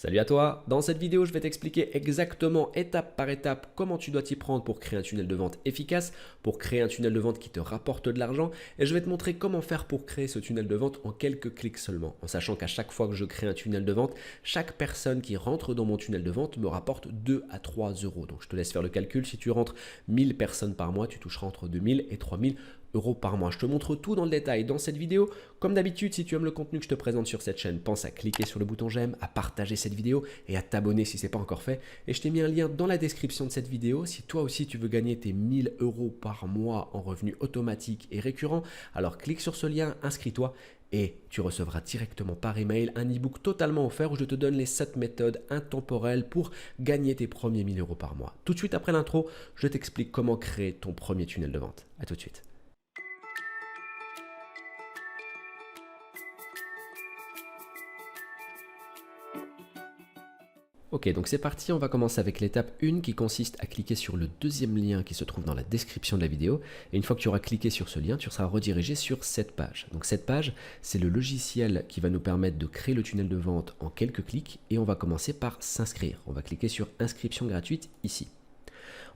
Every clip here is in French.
Salut à toi, dans cette vidéo je vais t'expliquer exactement étape par étape comment tu dois t'y prendre pour créer un tunnel de vente efficace, pour créer un tunnel de vente qui te rapporte de l'argent et je vais te montrer comment faire pour créer ce tunnel de vente en quelques clics seulement, en sachant qu'à chaque fois que je crée un tunnel de vente, chaque personne qui rentre dans mon tunnel de vente me rapporte 2 à 3 euros. Donc je te laisse faire le calcul, si tu rentres 1000 personnes par mois, tu toucheras entre 2000 et 3000 euros par mois. Je te montre tout dans le détail dans cette vidéo. Comme d'habitude, si tu aimes le contenu que je te présente sur cette chaîne, pense à cliquer sur le bouton j'aime, à partager cette vidéo et à t'abonner si ce n'est pas encore fait. Et je t'ai mis un lien dans la description de cette vidéo. Si toi aussi tu veux gagner tes 1000 euros par mois en revenus automatiques et récurrents, alors clique sur ce lien, inscris-toi et tu recevras directement par email un e-book totalement offert où je te donne les 7 méthodes intemporelles pour gagner tes premiers 1000 euros par mois. Tout de suite après l'intro, je t'explique comment créer ton premier tunnel de vente. À tout de suite. Ok, donc c'est parti, on va commencer avec l'étape 1 qui consiste à cliquer sur le deuxième lien qui se trouve dans la description de la vidéo. Et une fois que tu auras cliqué sur ce lien, tu seras redirigé sur cette page. Donc cette page, c'est le logiciel qui va nous permettre de créer le tunnel de vente en quelques clics et on va commencer par s'inscrire. On va cliquer sur inscription gratuite ici.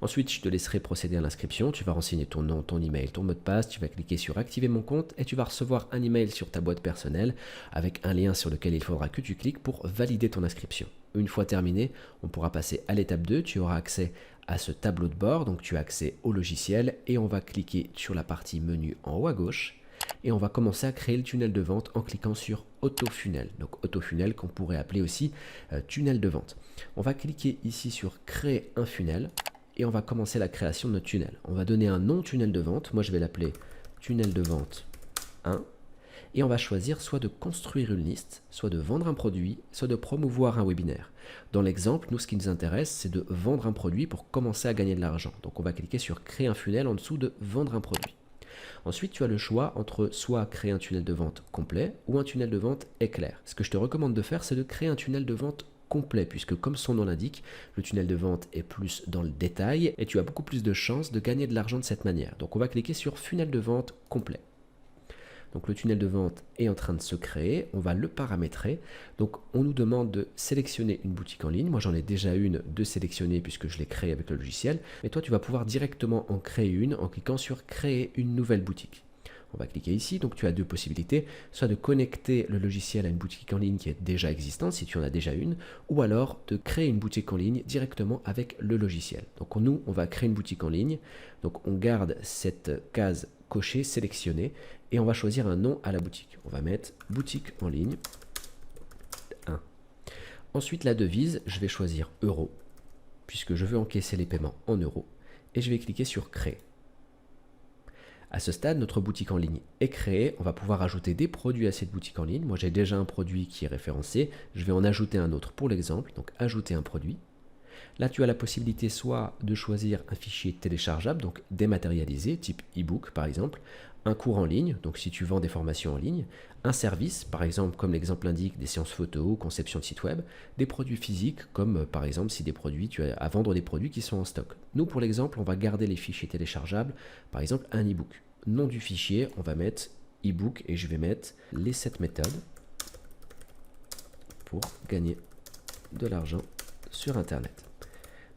Ensuite, je te laisserai procéder à l'inscription. Tu vas renseigner ton nom, ton email, ton mot de passe. Tu vas cliquer sur activer mon compte et tu vas recevoir un email sur ta boîte personnelle avec un lien sur lequel il faudra que tu cliques pour valider ton inscription. Une fois terminé, on pourra passer à l'étape 2. Tu auras accès à ce tableau de bord. Donc, tu as accès au logiciel et on va cliquer sur la partie menu en haut à gauche. Et on va commencer à créer le tunnel de vente en cliquant sur Autofunnel. Donc Autofunnel qu'on pourrait appeler aussi tunnel de vente. On va cliquer ici sur Créer un funnel. Et on va commencer la création de notre tunnel. On va donner un nom tunnel de vente. Moi, je vais l'appeler tunnel de vente 1. Et on va choisir soit de construire une liste, soit de vendre un produit, soit de promouvoir un webinaire. Dans l'exemple, nous, ce qui nous intéresse, c'est de vendre un produit pour commencer à gagner de l'argent. Donc, on va cliquer sur créer un funnel en dessous de vendre un produit. Ensuite, tu as le choix entre soit créer un tunnel de vente complet ou un tunnel de vente éclair. Ce que je te recommande de faire, c'est de créer un tunnel de vente complet, puisque comme son nom l'indique, le tunnel de vente est plus dans le détail et tu as beaucoup plus de chances de gagner de l'argent de cette manière. Donc on va cliquer sur funnel de vente complet. Donc le tunnel de vente est en train de se créer, on va le paramétrer. Donc on nous demande de sélectionner une boutique en ligne. Moi j'en ai déjà une de sélectionnée puisque je l'ai créée avec le logiciel. Mais toi tu vas pouvoir directement en créer une en cliquant sur créer une nouvelle boutique. On va cliquer ici, donc tu as deux possibilités, soit de connecter le logiciel à une boutique en ligne qui est déjà existante, si tu en as déjà une, ou alors de créer une boutique en ligne directement avec le logiciel. Donc nous, on va créer une boutique en ligne, donc on garde cette case cochée, sélectionnée, et on va choisir un nom à la boutique. On va mettre boutique en ligne 1. Ensuite, la devise, je vais choisir euro, puisque je veux encaisser les paiements en euros, et je vais cliquer sur créer. À ce stade, notre boutique en ligne est créée. On va pouvoir ajouter des produits à cette boutique en ligne. Moi, j'ai déjà un produit qui est référencé. Je vais en ajouter un autre pour l'exemple. Donc, ajouter un produit. Là, tu as la possibilité soit de choisir un fichier téléchargeable, donc dématérialisé, type e-book par exemple, un cours en ligne, donc si tu vends des formations en ligne, un service, par exemple comme l'exemple indique, des séances photo, conception de site web, des produits physiques, comme par exemple si des produits, tu as à vendre des produits qui sont en stock. Nous, pour l'exemple, on va garder les fichiers téléchargeables, par exemple un e-book. Nom du fichier, on va mettre e-book et je vais mettre les 7 méthodes pour gagner de l'argent sur Internet.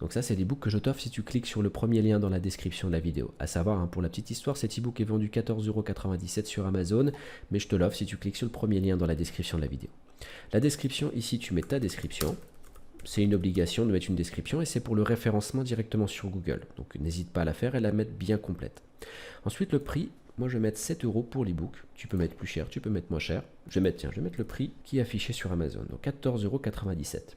Donc ça, c'est l'e-book que je t'offre si tu cliques sur le premier lien dans la description de la vidéo. À savoir, pour la petite histoire, cet e-book est vendu 14,97 € sur Amazon, mais je te l'offre si tu cliques sur le premier lien dans la description de la vidéo. La description, ici, tu mets ta description. C'est une obligation de mettre une description et c'est pour le référencement directement sur Google. Donc n'hésite pas à la faire et la mettre bien complète. Ensuite, le prix, moi je vais mettre 7 € pour l'e-book. Tu peux mettre plus cher, tu peux mettre moins cher. Je vais mettre le prix qui est affiché sur Amazon, donc 14,97 €.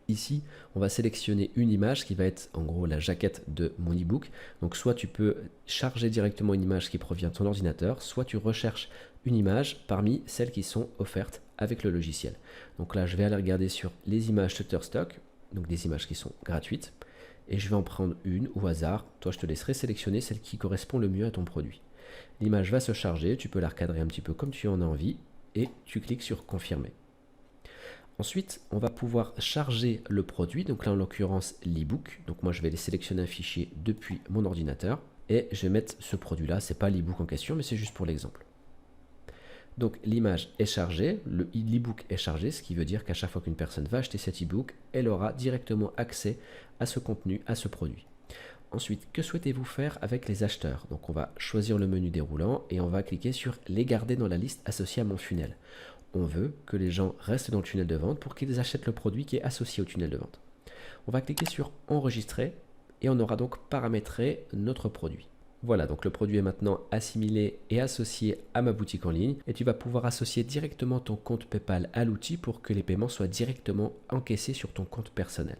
Ici, on va sélectionner une image qui va être en gros la jaquette de mon e-book. Donc soit tu peux charger directement une image qui provient de ton ordinateur, soit tu recherches une image parmi celles qui sont offertes avec le logiciel. Donc là, je vais aller regarder sur les images Shutterstock, donc des images qui sont gratuites, et je vais en prendre une au hasard. Toi, je te laisserai sélectionner celle qui correspond le mieux à ton produit. L'image va se charger, tu peux la recadrer un petit peu comme tu en as envie, et tu cliques sur confirmer. Ensuite, on va pouvoir charger le produit, donc là en l'occurrence l'e-book. Donc moi je vais aller sélectionner un fichier depuis mon ordinateur et je vais mettre ce produit-là. C'est pas l'e-book en question, mais c'est juste pour l'exemple. Donc l'image est chargée, l'e-book est chargé, ce qui veut dire qu'à chaque fois qu'une personne va acheter cet e-book, elle aura directement accès à ce contenu, à ce produit. Ensuite, que souhaitez-vous faire avec les acheteurs? Donc on va choisir le menu déroulant et on va cliquer sur les garder dans la liste associée à mon funnel. On veut que les gens restent dans le tunnel de vente pour qu'ils achètent le produit qui est associé au tunnel de vente. On va cliquer sur enregistrer et on aura donc paramétré notre produit. Voilà, donc le produit est maintenant assimilé et associé à ma boutique en ligne et tu vas pouvoir associer directement ton compte PayPal à l'outil pour que les paiements soient directement encaissés sur ton compte personnel.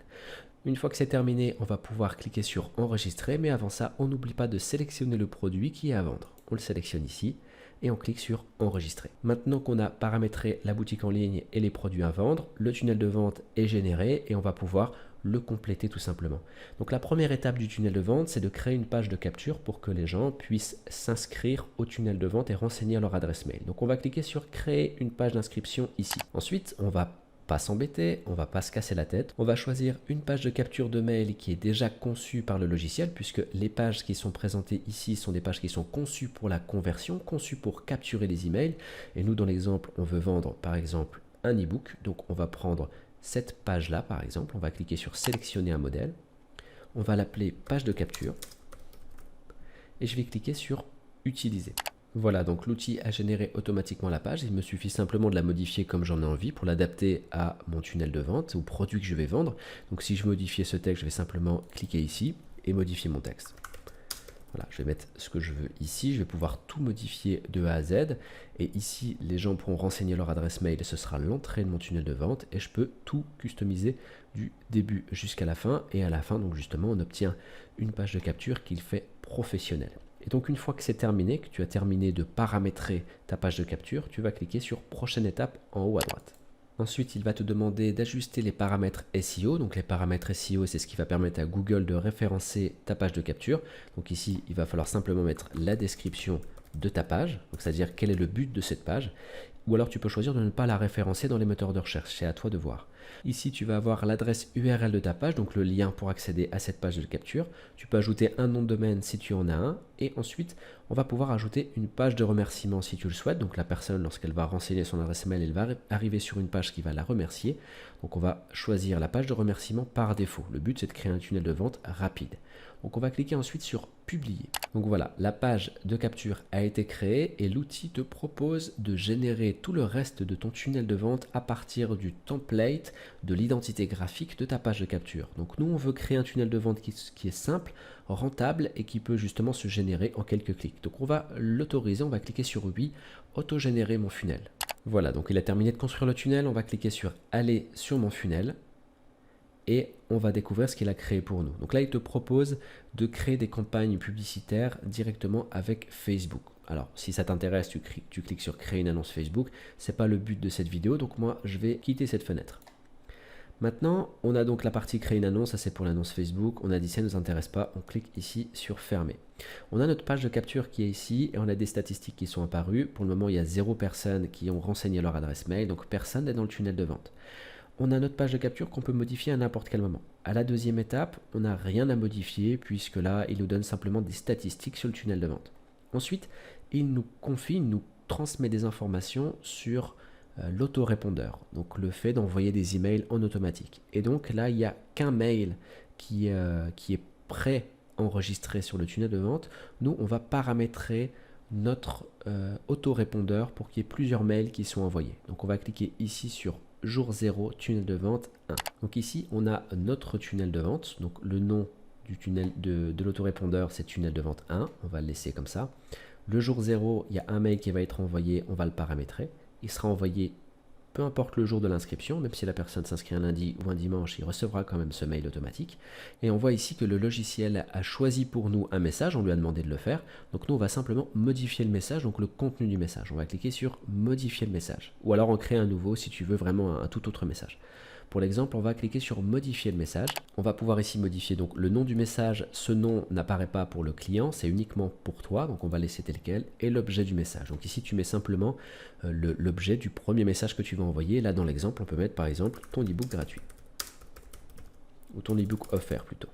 Une fois que c'est terminé, on va pouvoir cliquer sur enregistrer, mais avant ça, on n'oublie pas de sélectionner le produit qui est à vendre. On le sélectionne ici et on clique sur enregistrer. Maintenant qu'on a paramétré la boutique en ligne et les produits à vendre, le tunnel de vente est généré et on va pouvoir le compléter tout simplement. Donc la première étape du tunnel de vente, c'est de créer une page de capture pour que les gens puissent s'inscrire au tunnel de vente et renseigner leur adresse mail. Donc on va cliquer sur créer une page d'inscription ici. Ensuite, on va pas s'embêter, on va pas se casser la tête. On va choisir une page de capture de mail qui est déjà conçue par le logiciel, puisque les pages qui sont présentées ici sont des pages qui sont conçues pour la conversion, conçues pour capturer les emails. Et nous, dans l'exemple, on veut vendre par exemple un e-book. Donc on va prendre cette page-là par exemple, on va cliquer sur sélectionner un modèle. On va l'appeler page de capture. Et je vais cliquer sur utiliser. Voilà, donc l'outil a généré automatiquement la page. Il me suffit simplement de la modifier comme j'en ai envie pour l'adapter à mon tunnel de vente, au produit que je vais vendre. Donc si je veux modifier ce texte, je vais simplement cliquer ici et modifier mon texte. Voilà, je vais mettre ce que je veux ici. Je vais pouvoir tout modifier de A à Z. Et ici, les gens pourront renseigner leur adresse mail. Ce sera l'entrée de mon tunnel de vente. Et je peux tout customiser du début jusqu'à la fin. Et à la fin, donc justement, on obtient une page de capture qui le fait professionnel. Et donc une fois que c'est terminé, que tu as terminé de paramétrer ta page de capture, tu vas cliquer sur prochaine étape en haut à droite. Ensuite, il va te demander d'ajuster les paramètres SEO. Donc les paramètres SEO, c'est ce qui va permettre à Google de référencer ta page de capture. Donc ici, il va falloir simplement mettre la description de ta page, donc c'est-à-dire quel est le but de cette page. Ou alors tu peux choisir de ne pas la référencer dans les moteurs de recherche, c'est à toi de voir. Ici, tu vas avoir l'adresse URL de ta page, donc le lien pour accéder à cette page de capture. Tu peux ajouter un nom de domaine si tu en as un. Et ensuite, on va pouvoir ajouter une page de remerciement si tu le souhaites. Donc la personne, lorsqu'elle va renseigner son adresse mail, elle va arriver sur une page qui va la remercier. Donc on va choisir la page de remerciement par défaut. Le but, c'est de créer un tunnel de vente rapide. Donc on va cliquer ensuite sur publier. Donc voilà, la page de capture a été créée et l'outil te propose de générer tout le reste de ton tunnel de vente à partir du template de l'identité graphique de ta page de capture. Donc nous, on veut créer un tunnel de vente qui est simple, rentable et qui peut justement se générer en quelques clics. Donc on va l'autoriser, on va cliquer sur oui, auto-générer mon funnel. Voilà, donc il a terminé de construire le tunnel, on va cliquer sur aller sur mon funnel. Et on va découvrir ce qu'il a créé pour nous. Donc là, il te propose de créer des campagnes publicitaires directement avec Facebook. Alors, si ça t'intéresse, tu cliques sur créer une annonce Facebook. Ce n'est pas le but de cette vidéo, donc moi, je vais quitter cette fenêtre. Maintenant, on a donc la partie créer une annonce, ça c'est pour l'annonce Facebook. On a dit ça ne nous intéresse pas, on clique ici sur fermer. On a notre page de capture qui est ici et on a des statistiques qui sont apparues. Pour le moment, il y a 0 personnes qui ont renseigné leur adresse mail, donc personne n'est dans le tunnel de vente. On a notre page de capture qu'on peut modifier à n'importe quel moment. À la deuxième étape, on n'a rien à modifier puisque là, il nous donne simplement des statistiques sur le tunnel de vente. Ensuite, il nous confie, il nous transmet des informations sur l'autorépondeur, donc le fait d'envoyer des emails en automatique. Et donc là, il n'y a qu'un mail qui est pré-enregistré sur le tunnel de vente. Nous, on va paramétrer notre autorépondeur pour qu'il y ait plusieurs mails qui sont envoyés. Donc on va cliquer ici sur jour 0, tunnel de vente 1. Donc ici, on a notre tunnel de vente. Donc le nom du tunnel de l'autorépondeur, c'est tunnel de vente 1. On va le laisser comme ça. Le jour 0, il y a un mail qui va être envoyé. On va le paramétrer. Il sera envoyé peu importe le jour de l'inscription, même si la personne s'inscrit un lundi ou un dimanche, il recevra quand même ce mail automatique. Et on voit ici que le logiciel a choisi pour nous un message, on lui a demandé de le faire. Donc nous, on va simplement modifier le message, donc le contenu du message. On va cliquer sur modifier le message, ou alors en créer un nouveau si tu veux vraiment un tout autre message. Pour l'exemple, on va cliquer sur modifier le message. On va pouvoir ici modifier donc le nom du message. Ce nom n'apparaît pas pour le client, c'est uniquement pour toi. Donc on va laisser tel quel. Et l'objet du message. Donc ici, tu mets simplement l'objet du premier message que tu vas envoyer. Là, dans l'exemple, on peut mettre par exemple ton e-book gratuit. Ou ton e-book offert plutôt.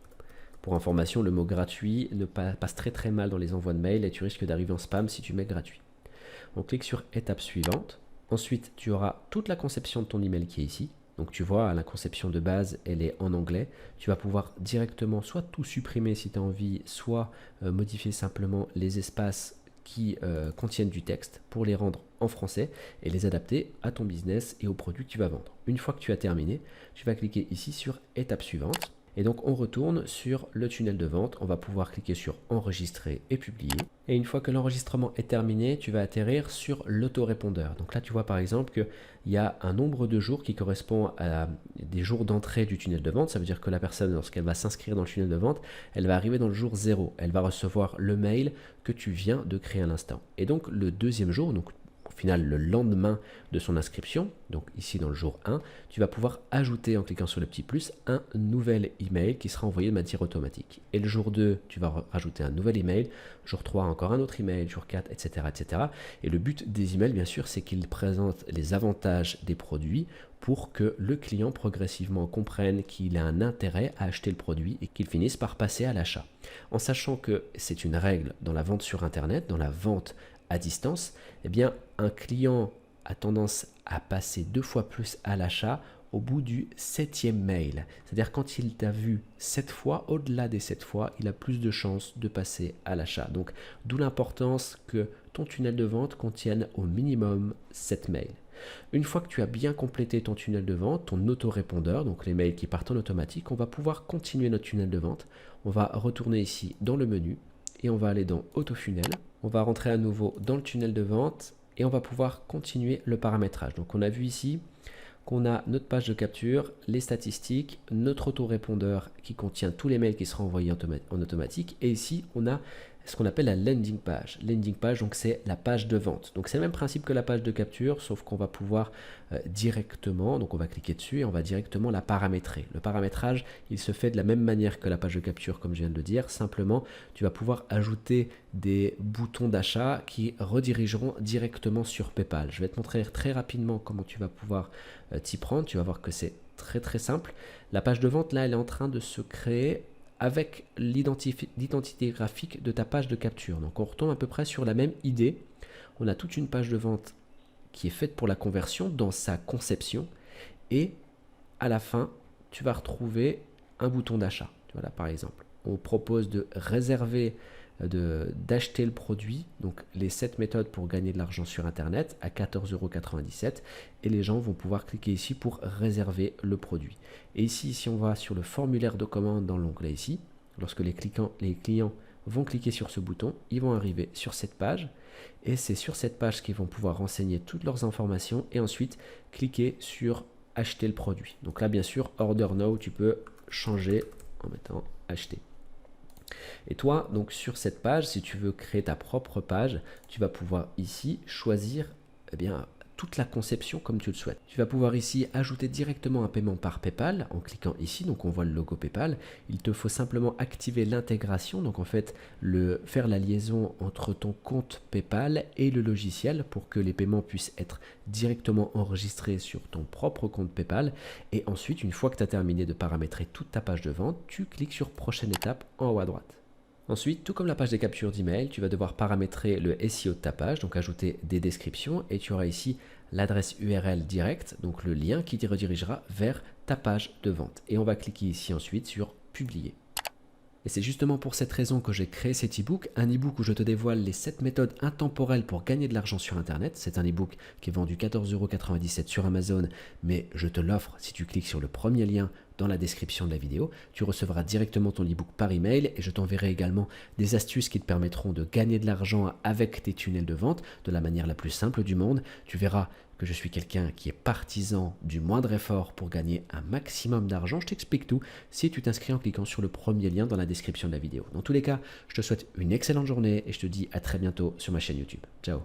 Pour information, le mot gratuit passe très mal dans les envois de mail et tu risques d'arriver en spam si tu mets gratuit. On clique sur étape suivante. Ensuite, tu auras toute la conception de ton email qui est ici. Donc tu vois, la conception de base, elle est en anglais. Tu vas pouvoir directement soit tout supprimer si tu as envie, soit modifier simplement les espaces qui contiennent du texte pour les rendre en français et les adapter à ton business et aux produits que tu vas vendre. Une fois que tu as terminé, tu vas cliquer ici sur étape suivante. Et donc on retourne sur le tunnel de vente, on va pouvoir cliquer sur enregistrer et publier. Et une fois que l'enregistrement est terminé, tu vas atterrir sur l'autorépondeur. Donc là tu vois par exemple qu'il y a un nombre de jours qui correspond à des jours d'entrée du tunnel de vente. Ça veut dire que la personne, lorsqu'elle va s'inscrire dans le tunnel de vente, elle va arriver dans le jour 0. Elle va recevoir le mail que tu viens de créer à l'instant. Et donc le deuxième jour, donc au final le lendemain de son inscription, donc ici dans le jour 1, tu vas pouvoir ajouter en cliquant sur le petit plus un nouvel email qui sera envoyé de manière automatique. Et le jour 2, tu vas rajouter un nouvel email, jour 3 encore un autre email, jour 4, etc. etc. Et le but des emails bien sûr c'est qu'ils présentent les avantages des produits pour que le client progressivement comprenne qu'il a un intérêt à acheter le produit et qu'il finisse par passer à l'achat. En sachant que c'est une règle dans la vente sur internet, dans la vente à distance, eh bien un client a tendance à passer 2 fois plus à l'achat au bout du 7e mail. C'est-à-dire quand il t'a vu 7 fois, au-delà des 7 fois, il a plus de chances de passer à l'achat. Donc d'où l'importance que ton tunnel de vente contienne au minimum 7 mails. Une fois que tu as bien complété ton tunnel de vente, ton autorépondeur, donc les mails qui partent en automatique, on va pouvoir continuer notre tunnel de vente. On va retourner ici dans le menu et on va aller dans Autofunnel. On va rentrer à nouveau dans le tunnel de vente et on va pouvoir continuer le paramétrage. Donc on a vu ici qu'on a notre page de capture, les statistiques, notre autorépondeur qui contient tous les mails qui seront envoyés en automatique. Et ici, on a ce qu'on appelle la landing page. Landing page, donc c'est la page de vente. Donc c'est le même principe que la page de capture, sauf qu'on va pouvoir directement, donc on va cliquer dessus et on va directement la paramétrer. Le paramétrage, il se fait de la même manière que la page de capture, comme je viens de le dire. Simplement, tu vas pouvoir ajouter des boutons d'achat qui redirigeront directement sur PayPal. Je vais te montrer très rapidement comment tu vas pouvoir t'y prendre. Tu vas voir que c'est très simple. La page de vente, là, elle est en train de se créer avec l'identité graphique de ta page de capture. Donc on retombe à peu près sur la même idée. On a toute une page de vente qui est faite pour la conversion dans sa conception et à la fin, tu vas retrouver un bouton d'achat. Voilà, par exemple, on propose de réserver, d'acheter le produit, donc les 7 méthodes pour gagner de l'argent sur Internet à 14,97 € et les gens vont pouvoir cliquer ici pour réserver le produit. Et ici, si on va sur le formulaire de commande dans l'onglet ici, lorsque les clients vont cliquer sur ce bouton, ils vont arriver sur cette page et c'est sur cette page qu'ils vont pouvoir renseigner toutes leurs informations et ensuite cliquer sur acheter le produit. Donc là, bien sûr, Order Now, tu peux changer en mettant acheter. Et toi, donc sur cette page, si tu veux créer ta propre page, tu vas pouvoir ici choisir toute la conception comme tu le souhaites. Tu vas pouvoir ici ajouter directement un paiement par PayPal en cliquant ici, donc on voit le logo PayPal. Il te faut simplement activer l'intégration, donc en fait faire la liaison entre ton compte PayPal et le logiciel pour que les paiements puissent être directement enregistrés sur ton propre compte PayPal. Et ensuite, une fois que tu as terminé de paramétrer toute ta page de vente, tu cliques sur prochaine étape en haut à droite. Ensuite, tout comme la page des captures d'email, tu vas devoir paramétrer le SEO de ta page, donc ajouter des descriptions et tu auras ici l'adresse URL directe, donc le lien qui te redirigera vers ta page de vente. Et on va cliquer ici ensuite sur publier. Et c'est justement pour cette raison que j'ai créé cet e-book, un e-book où je te dévoile les 7 méthodes intemporelles pour gagner de l'argent sur Internet. C'est un e-book qui est vendu 14,97 € sur Amazon, mais je te l'offre si tu cliques sur le premier lien dans la description de la vidéo. Tu recevras directement ton e-book par email et je t'enverrai également des astuces qui te permettront de gagner de l'argent avec tes tunnels de vente de la manière la plus simple du monde. Tu verras que je suis quelqu'un qui est partisan du moindre effort pour gagner un maximum d'argent. Je t'explique tout si tu t'inscris en cliquant sur le premier lien dans la description de la vidéo. Dans tous les cas, je te souhaite une excellente journée et je te dis à très bientôt sur ma chaîne YouTube. Ciao.